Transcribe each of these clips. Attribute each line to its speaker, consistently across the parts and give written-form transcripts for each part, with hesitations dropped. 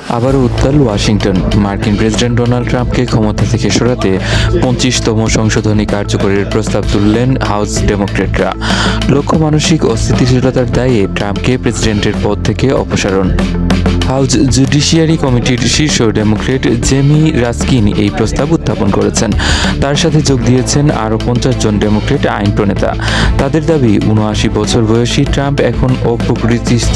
Speaker 1: আবারও উত্তাল ওয়াশিংটন। মার্কিন প্রেসিডেন্ট ডোনাল্ড ট্রাম্পকে ক্ষমতা থেকে সরাতে 25তম সংশোধনী কার্যকরের প্রস্তাব তুললেন হাউস ডেমোক্র্যাটরা। লক্ষ্য মানসিক অস্থিতিশীলতার দায়ে ট্রাম্পকে প্রেসিডেন্টের পদ থেকে অপসারণ। হাউস জুডিশিয়ারি কমিটির শীর্ষ ডেমোক্রেট জেমি রাস্কিন এই প্রস্তাব উত্থাপন করেছেন। তার সাথে যোগ দিয়েছেন আরও 50 জন ডেমোক্রেট আইন প্রণেতা। তাদের দাবি, 79 বছর বয়সী ট্রাম্প এখন অপ্রকৃতিস্থ।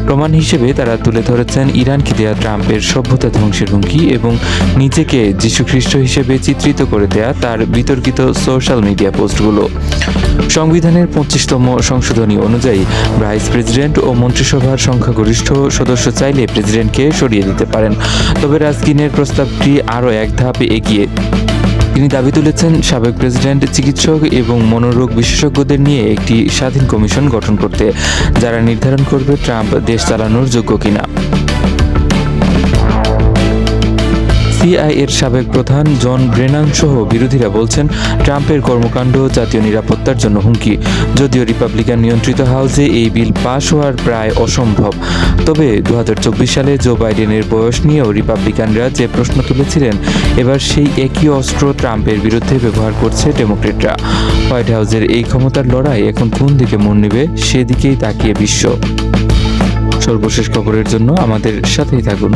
Speaker 1: প্রমাণ হিসেবে তারা তুলে ধরেছেন ইরানকে দেয়া ট্রাম্পের সভ্যতা ধ্বংসের হুমকি এবং নিজেকে যীশুখ্রিস্ট হিসেবে চিত্রিত করে দেয়া তার বিতর্কিত সোশ্যাল মিডিয়া পোস্টগুলো। সংবিধানের 25তম সংশোধনী অনুযায়ী ভাইস প্রেসিডেন্ট ও মন্ত্রিসভার সংখ্যাগরিষ্ঠ সদস্য চাইলে প্রেসিডেন্টকে সরিয়ে দিতে পারেন। তবে রাস্কিনের প্রস্তাবটি আরও এক ধাপ এগিয়ে। তিনি দাবি তুলেছেন সাবেক প্রেসিডেন্ট, চিকিৎসক এবং মনোরোগ বিশেষজ্ঞদের নিয়ে একটি স্বাধীন কমিশন গঠন করতে, যারা নির্ধারণ করবে ট্রাম্প দেশ চালানোর যোগ্য কিনা। সিআইএর সাবেক প্রধান জন ব্রেনান সহ বিরোধীরা বলছেন ট্রাম্পের কর্মকাণ্ড জাতীয় নিরাপত্তার জন্য হুমকি। যদিও রিপাবলিকান নিয়ন্ত্রিত হাউসে এই বিল পাশ হওয়ার প্রায় অসম্ভব। তবে 2024 সালে জো বাইডেনের বয়স নিয়েও রিপাবলিকানরা যে প্রশ্ন তুলেছিলেন, এবার সেই একই অস্ত্র ট্রাম্পের বিরুদ্ধে ব্যবহার করছে ডেমোক্রেটরা। হোয়াইট হাউসের এই ক্ষমতার লড়াই এখন কোন দিকে মন নেবে, সেদিকেই তাকিয়ে বিশ্ব। সর্বশেষ খবরের জন্য আমাদের সাথেই থাকুন।